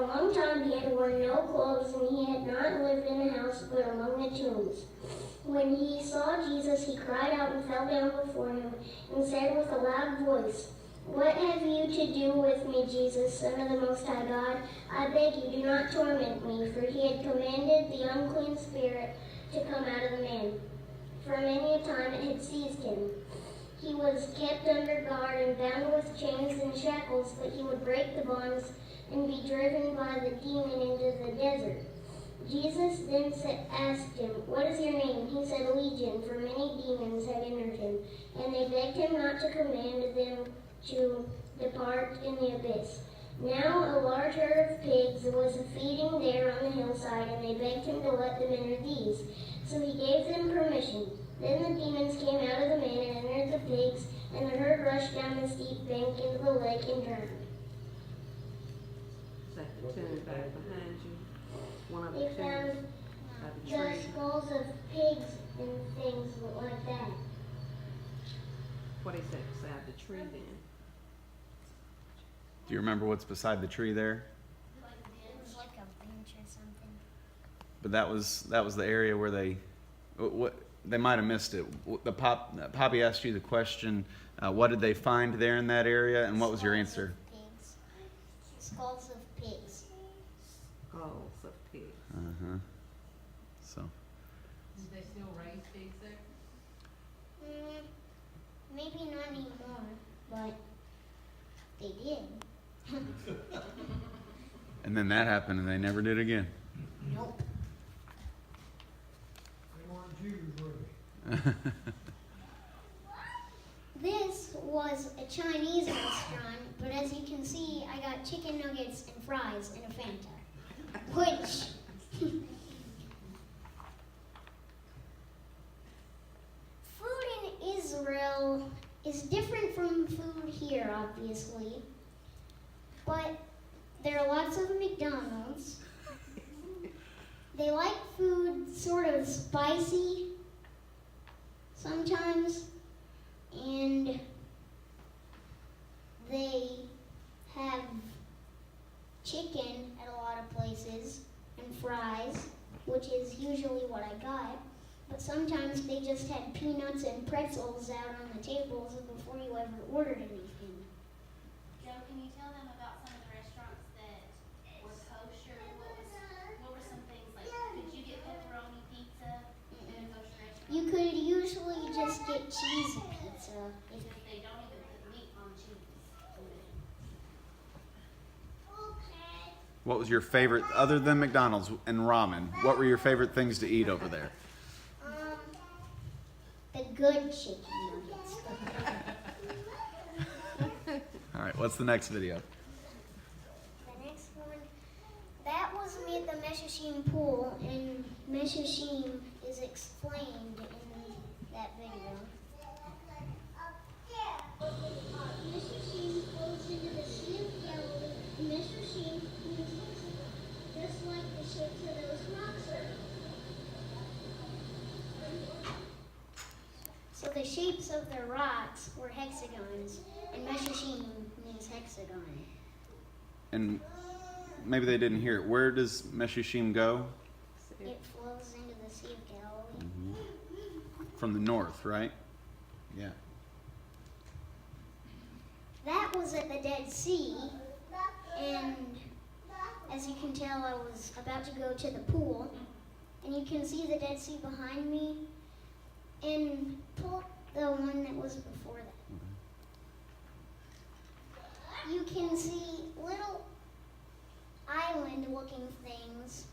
a long time he had worn no clothes, and he had not lived in a house but among the tombs. When he saw Jesus, he cried out and fell down before him, and said with a loud voice, "What have you to do with me, Jesus, Son of the Most High God? I beg you, do not torment me." For he had commanded the unclean spirit to come out of the man. For many a time it had seized him. He was kept under guard and bound with chains and shackles, but he would break the bonds and be driven by the demon into the desert. Jesus then asked him, "What is your name?" He said, "Legion," for many demons had entered him. And they begged him not to command them to depart in the abyss. Now a large herd of pigs was feeding there on the hillside, and they begged him to let them enter these. So he gave them permission. Then the demons came out of the man and entered the pigs, and the herd rushed down the steep bank into the lake and drowned. Set the tune back behind you. One of the They tunes found by the the tree. skulls of pigs and things like that. What is that beside the tree then? Do you remember what's beside the tree there? It was like a bench or something. But that was the area where they might have missed it. Poppy asked you the question, what did they find there in that area, and what was your answer? Pigs. Skulls of pigs. Skulls of pigs. Uh-huh. So, Did they still raise pigs there? Maybe not anymore, but they did. and then that happened, and they never did again. Nope. They weren't Jews, were they? This was a Chinese restaurant, but as you can see, I got chicken nuggets and fries and a Fanta, which food in Israel is different from food here, obviously, but there are lots of McDonald's. They like food sort of spicy sometimes, and they have chicken at a lot of places and fries, which is usually what I got. But sometimes they just had peanuts and pretzels out on the tables before you ever ordered anything. Joe, can you tell them about some of the restaurants that were kosher? What were some things like? Could you get pepperoni pizza in a kosher restaurant? You could usually just get cheesy pizza. Because they don't even put meat on cheese. What was your favorite, other than McDonald's and ramen, what were your favorite things to eat over there? The good chicken nuggets. All right, what's the next video? The next one, that was me at the Meshushim pool, and Meshushim is explained in that video. Meshushim flows into the Sea of Galilee, and Meshushim means just like the shapes of those rocks are. So the shapes of the rocks were hexagons, and Meshushim means hexagon. And maybe they didn't hear it. Where does Meshushim go? It flows into the Sea of Galilee. From the north, right? Yeah. That was at the Dead Sea, and as you can tell, I was about to go to the pool, and you can see the Dead Sea behind me, and pull the one that was before that. You can see little island-looking things,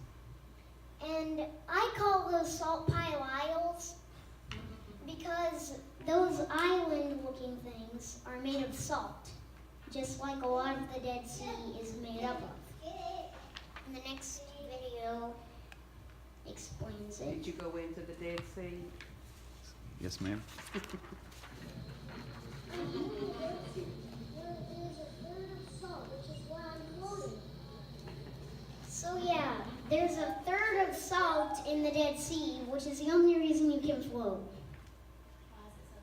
and I call those salt pile isles because those island-looking things are made of salt, just like a lot of the Dead Sea is made up of. And the next video explains it. Did you go into the Dead Sea? Yes, ma'am. So yeah, there's a third of salt in the Dead Sea, which is the only reason you can float. Why is it so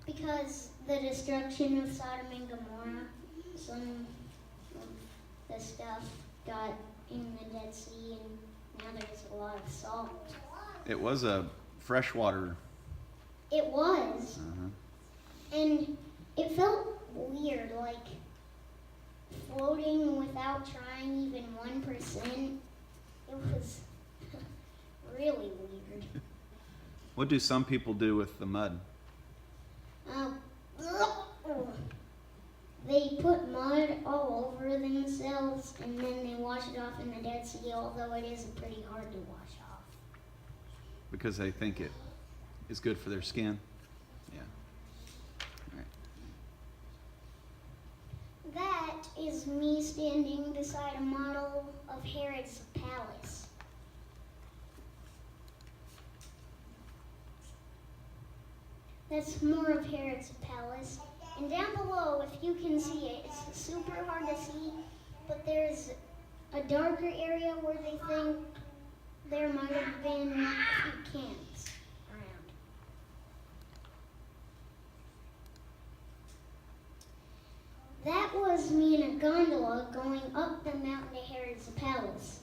salty? Because the destruction of Sodom and Gomorrah, some of the the stuff got in the Dead Sea, and now there's a lot of salt. It was a freshwater. It was, Uh-huh. and it felt weird, like floating without trying even 1%. It was really weird. What do some people do with the mud? Um, they put mud all over themselves and then they wash it off in the Dead Sea, although it is pretty hard to wash off. Because they think it is good for their skin. Yeah. All right. That is me standing beside a model of Herod's palace. That's more of Herod's palace. And down below, if you can see it, it's super hard to see, but there's a darker area where they think there might have been a few camps around. That was me in a gondola going up the mountain to Herod's palace.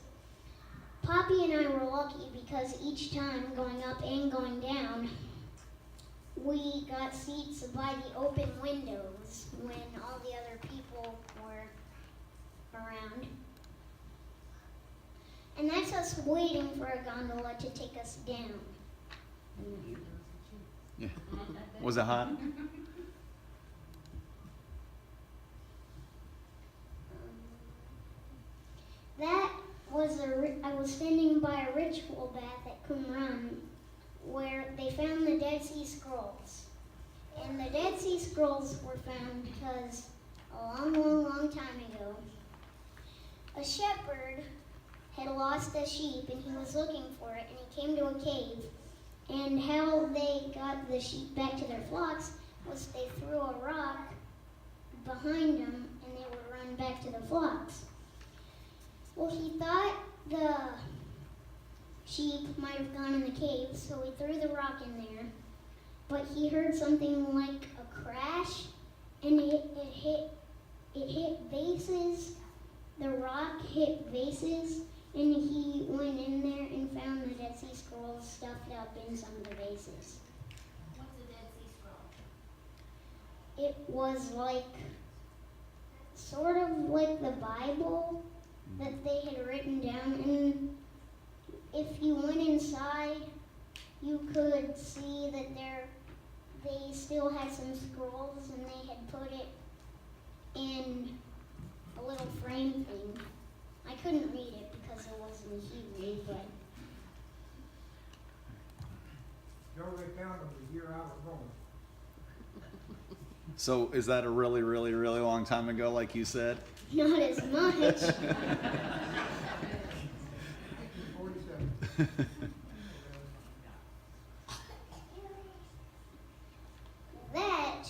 Poppy and I were lucky because each time going up and going down, we got seats by the open windows when all the other people were around. And that's us waiting for a gondola to take us down. Yeah. Was it hot? That was I was standing by a ritual bath at Qumran where they found the Dead Sea Scrolls. And the Dead Sea Scrolls were found because a long time ago, a shepherd had lost a sheep and he was looking for it, and he came to a cave. And how they got the sheep back to their flocks was they threw a rock behind them and they would run back to the flocks. Well, he thought the sheep might have gone in the cave, so he threw the rock in there. But he heard something like a crash, and it hit vases. The rock hit vases, and he went in there and found the Dead Sea Scrolls stuffed up in some of the vases. What's a Dead Sea Scroll? It was like, sort of like the Bible that they had written down, and if you went inside, you could see that they still had some scrolls, and they had put it in a little frame thing. I couldn't read it because it was in Hebrew, but Joe, they found them the year I was born. So is that a really, really, really long time ago, like you said? not as much. 1947. That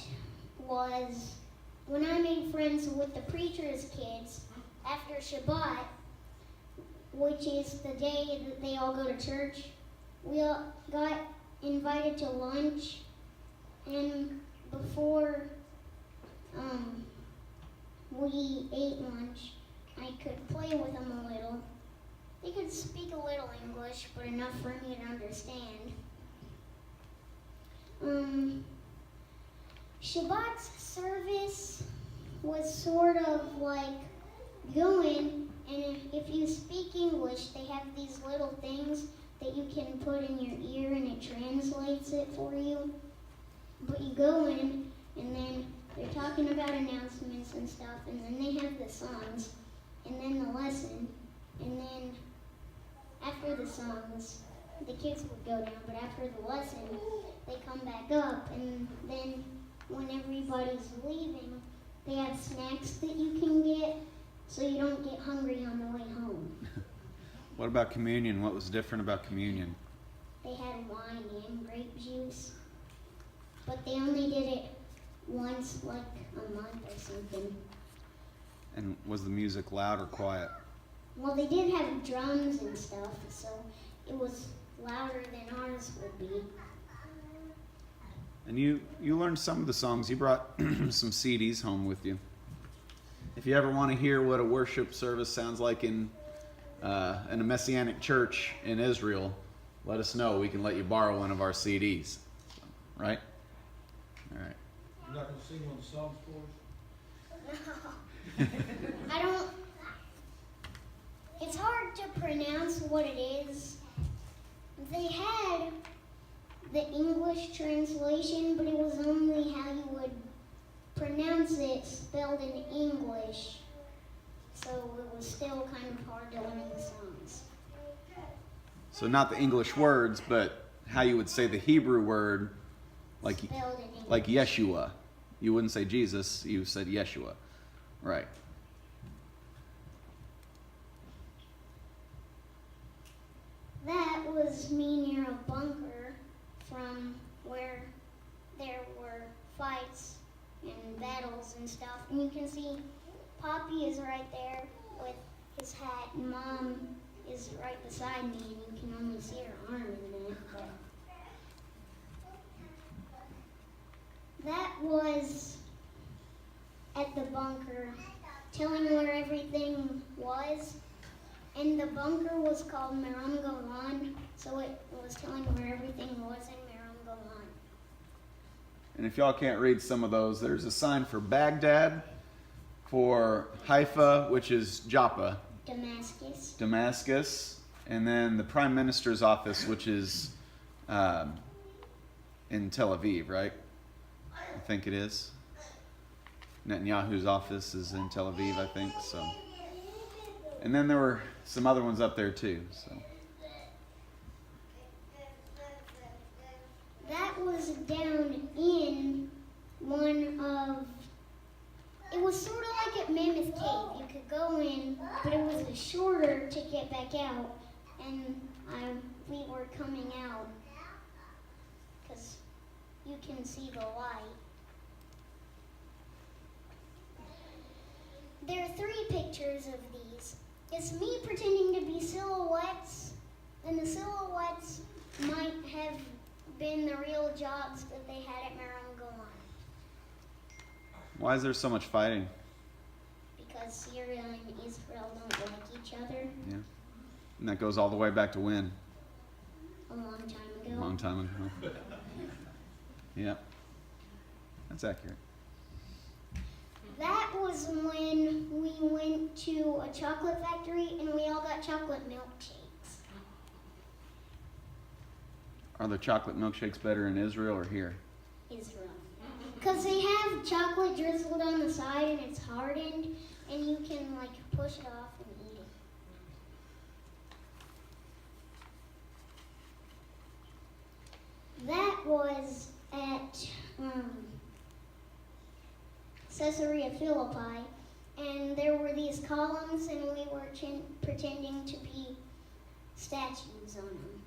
was when I made friends with the preacher's kids after Shabbat, which is the day that they all go to church. We all got invited to lunch, and before we ate lunch, I could play with them a little. They could speak a little English, but enough for me to understand. Shabbat's service was sort of like going, and if you speak English, they have these little things that you can put in your ear and it translates it for you. But you go in, and then they're talking about announcements and stuff, and then they have the songs, and then the lesson, and then after the songs, the kids would go down, but after the lesson, they come back up, and then when everybody's leaving, they have snacks that you can get so you don't get hungry on the way home. What about communion? What was different about communion? They had wine and grape juice, but they only did it once, like a month or something. And was the music loud or quiet? Well, they did have drums and stuff, so it was louder than ours would be. And you learned some of the songs. You brought some CDs home with you. if you ever want to hear what a worship service sounds like in a Messianic church in Israel, let us know. We can let you borrow one of our CDs. Right? All right. You're not gonna sing one of the songs for us? I don't. It's hard to pronounce what it is. They had the English translation, but it was only how you would pronounce it spelled in English. So it was still kind of hard to learn the songs. So not the English words, but how you would say the Hebrew word, like Spelled in English. like Yeshua. You wouldn't say Jesus, you said Yeshua. Right. That was me near a bunker from where there were fights and battles and stuff. And you can see Poppy is right there with his hat, and Mom is right beside me, and you can only see her arm in there. But that was at the bunker, telling where everything was. And the bunker was called Meram Golan, so it was telling where everything was in Meram Golan. And if y'all can't read some of those, there's a sign for Baghdad, for Haifa, which is Joppa, Damascus, and then the Prime Minister's office, which is in Tel Aviv, right? I think it is. Netanyahu's office is in Tel Aviv, I think, so. And then there were some other ones up there too, so. That was down in one of, it was sort of like at Mammoth Cave. You could go in, but it was shorter to get back out, and we were coming out because you can see the light. There are 3 pictures of these. It's me pretending to be silhouettes, and the silhouettes might have been the real jobs that they had at Meram Golan. Why is there so much fighting? Because Syria and Israel don't like each other Yeah. And that goes all the way back to when? a long time A ago. long time ago. Yeah. That's accurate. That was when we went to a chocolate factory and we all got chocolate milkshakes. Are the chocolate milkshakes better in Israel or here? Israel. Because they have chocolate drizzled on the side and it's hardened and you can like push it off and eat it. That was at Caesarea Philippi, and there were these columns and we were pretending to be statues on them.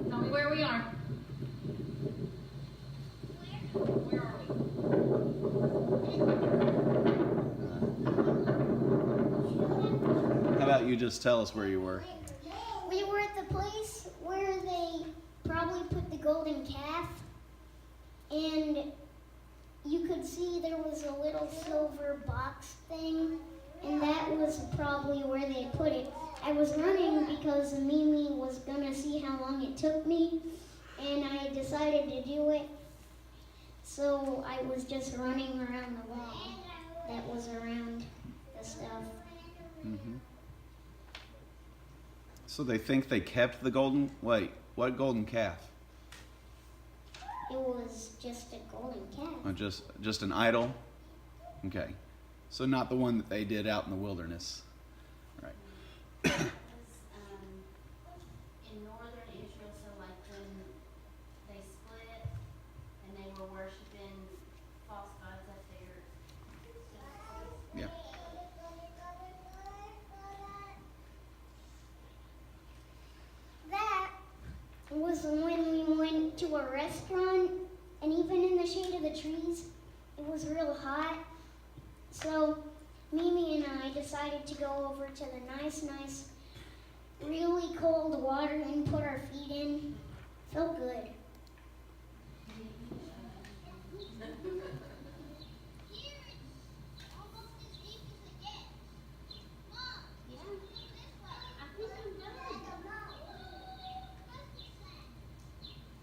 Tell me where we are. Where are we? How about you just tell us where you were? We were at the place where they probably put the golden calf, and you could see there was a little silver box thing, and that was probably where they put it. I was running because Mimi was gonna see how long it took me, and I decided to do it. So I was just running around the wall that was around the stuff. Mm-hmm. So they think they kept the golden, wait, what golden calf? It was just a golden calf. Or just an idol? Okay. So not the one that they did out in the wilderness. Right. It was in northern Israel, so like when they split and they were worshiping false gods up there, so Mimi and I decided to go over to the nice, really cold water and put our feet in. Felt good.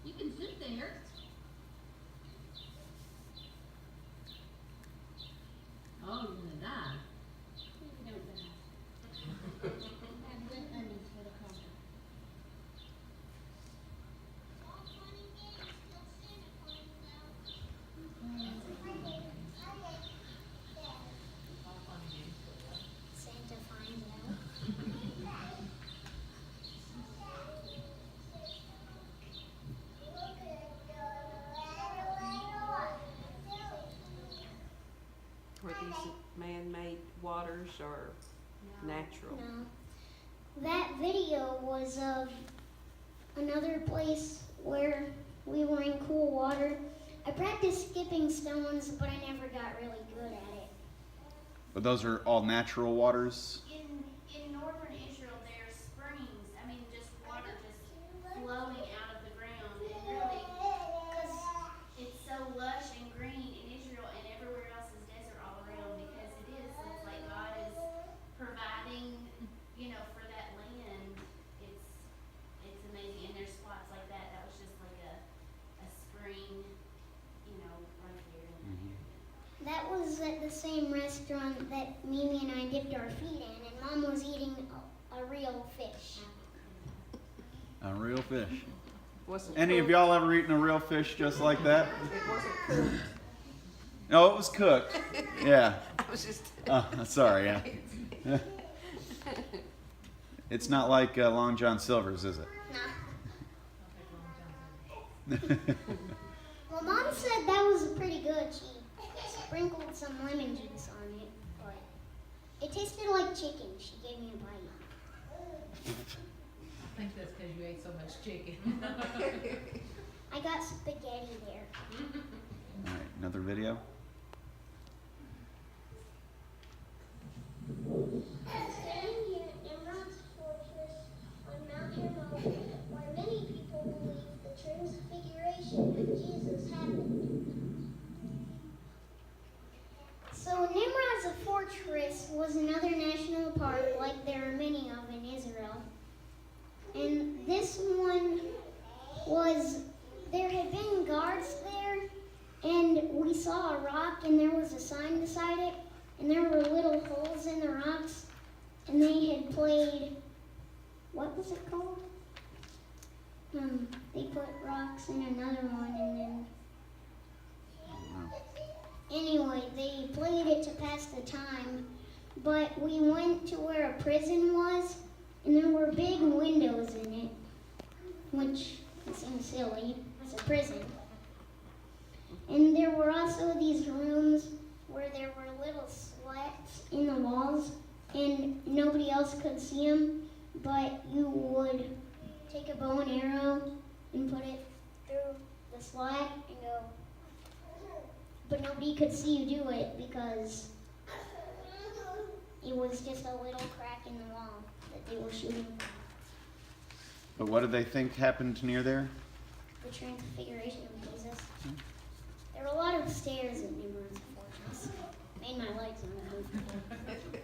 You can sit there. Oh, you're gonna die. Santa finds out. Were these man-made waters or natural? No. That video was of another place where we were in cool water. I practiced skipping stones, but I never got really good at it. But those are all natural waters. In northern Israel, there's springs. I mean, just water just flowing out of the ground. And really, because it's so lush and green in Israel, and everywhere else is desert all around. Because it is. It's like God is providing, for that land. It's amazing. And there's spots like that. That was just like a spring, right there. That was at the same restaurant that Mimi and I dipped our feet in, and Mom was eating a real fish. A real fish. Wasn't Any of cooked. y'all ever eaten a real fish just like that? It wasn't cooked. No, it was cooked. Yeah. I was just. Oh, sorry. Yeah. It's not like Long John Silver's, is it? Nah. Well, Mom said that was pretty good. She sprinkled some lemon juice on it, but it tasted like chicken. She gave me a bite. I think that's because you ate so much chicken. I got spaghetti there. All right, another video. Standing here at Nimrod's fortress on Mount Hermon, where many people believe the transfiguration of Jesus happened. So Nimrod's fortress was another national park like there are many of in Israel. And this one was, there had been guards there, and we saw a rock and there was a sign beside it, and there were little holes in the rocks, and they had played, what was it called? They put rocks in another one, and then, anyway, they played it to pass the time, but we went to where a prison was, and there were big windows in it, which seems silly, it's a prison. And there were also these rooms where there were little slats in the walls, and nobody else could see them, but you would take a bow and arrow and put it through the slat and go, but nobody could see you do it because it was just a little crack in the wall that they were shooting from. But what did they think happened near there? The transfiguration of Jesus. There were a lot of stairs in Nimrod's fortress. Made my legs uncomfortable.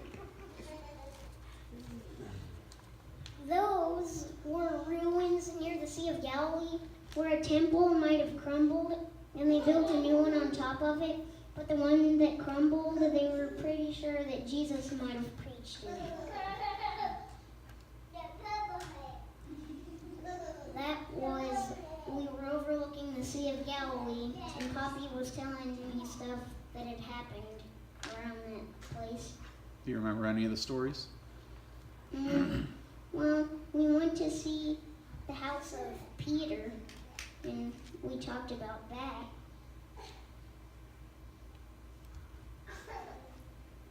Those were ruins near the Sea of Galilee where a temple might have crumbled and they built a new one on top of it. But the one that crumbled, they were pretty sure that Jesus might have preached in it. That was, we were overlooking the Sea of Galilee, and Poppy was telling me stuff that had happened around that place. Do you remember any of the stories? Well, we went to see the house of Peter, and we talked about that.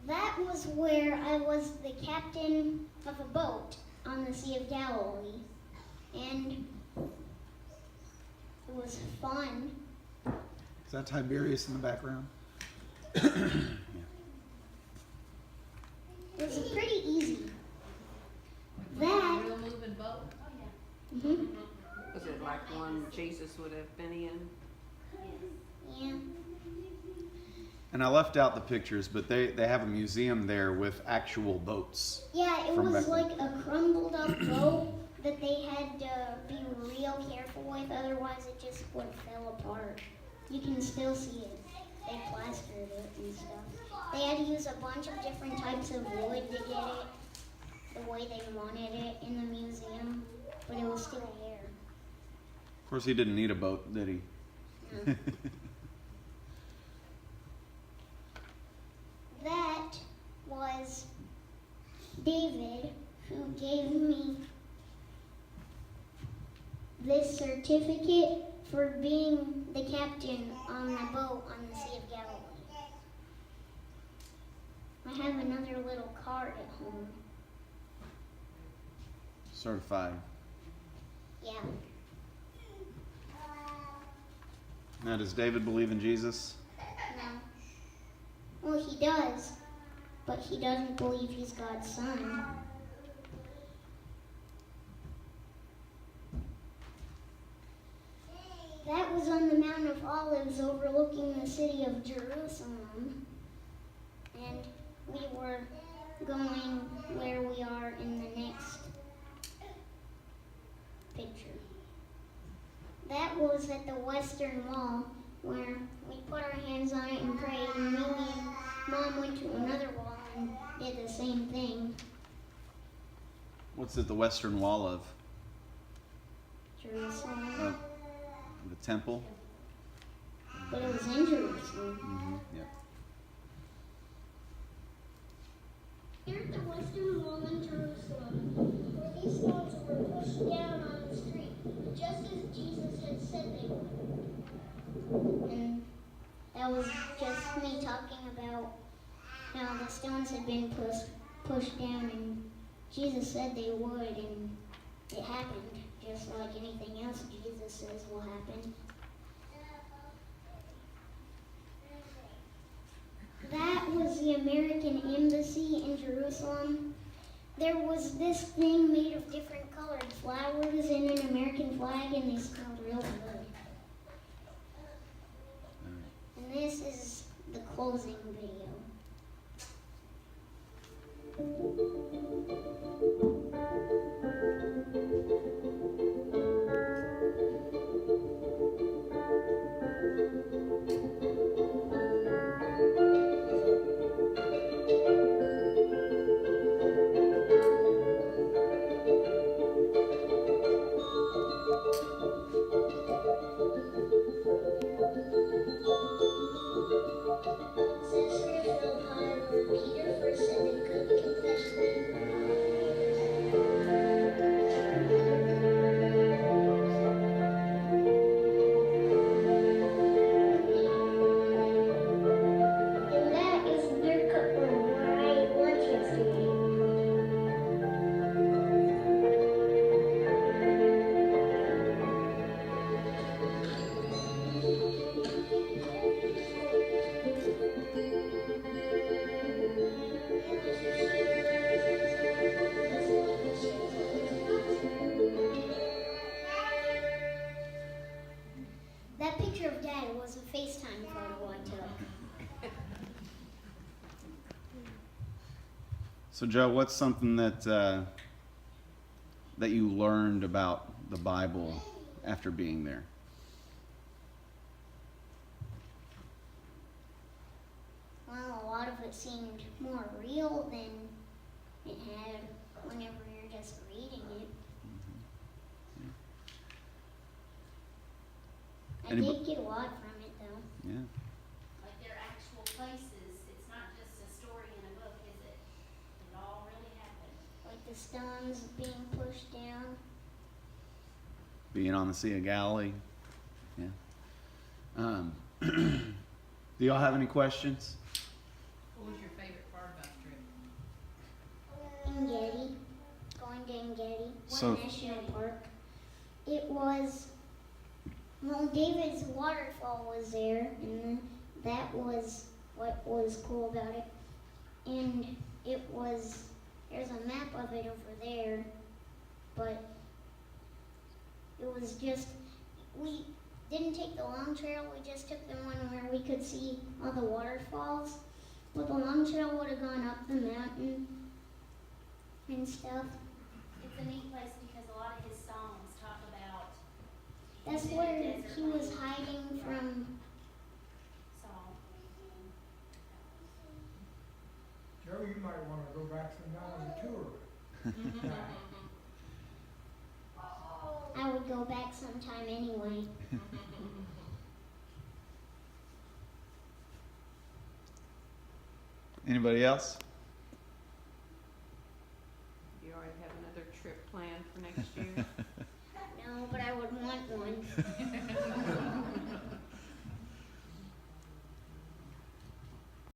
That was where I was the captain of a boat on the Sea of Galilee, and it was fun. Is that Tiberius in the background? It was pretty easy. Like, That- a real moving boat? Oh, yeah. Mhm. Was it like one Jesus would have been in? Yeah. And I left out the pictures, but they have a museum there with actual boats. Yeah, it From was back then. like a crumbled up boat that they had to be real careful with, otherwise it just would fall apart. You can still see it. They plastered it and stuff. They had to use a bunch of different types of wood to get it the way they wanted it in the museum, but it was still there. Of course, he didn't need a boat, did he? No. That was David who gave me this certificate for being the captain on the boat on the Sea of Galilee. I have another little card at home. Certified. Yeah. Now, does David believe in Jesus? No. Well, he does, but he doesn't believe he's God's son. That was on the Mount of Olives overlooking the city of Jerusalem. And we were going where we are in the next picture. That was at the Western Wall where we put our hands on it and prayed, and Mimi and Mom went to another wall and did the same thing. What's at the western wall of? Jerusalem. The temple? But it was in Jerusalem. Mm-hmm. Yeah. Here at the Western Wall in Jerusalem, where these stones were pushed down on the street, just as Jesus had said they would. And that was just me talking about how the stones had been pushed down, and Jesus said they would, and it happened, just like anything else Jesus says will happen. That was the American Embassy in Jerusalem. There was this thing made of different colored flowers and an American flag, and they smelled real good. And this is the closing video. Caesarea Philippi, where Peter first said they couldn't confess me. And that is your cup room where I ate lunch yesterday. That picture of Dad was a FaceTime photo I took. So, Joe, what's something that that you learned about the Bible after being there? Well, a lot of it seemed more real than it had whenever you're just reading it. I Anybo- did get a lot from it, though. Yeah. Like they're actual places. It's not just a story in a book, is it? It all really happened. Like the stones being pushed down. Being on the Sea of Galilee. Yeah. Do y'all have any questions? What was your favorite part about the trip? Engedi. Going to Engedi. So- National Park. It was, well, David's waterfall was there, and that was what was cool about it. And it was was, there's a map of it over there, but it was just, we didn't take the long trail, we just took the one where we could see all the waterfalls. But the long trail would have gone up the mountain and stuff. It's a neat place because a lot of his songs talk about That's being in where the desert he was land. hiding from. So, Joe, you might wanna go back sometime on the tour. I would go back sometime anyway. Anybody else? You already have another trip planned for next year?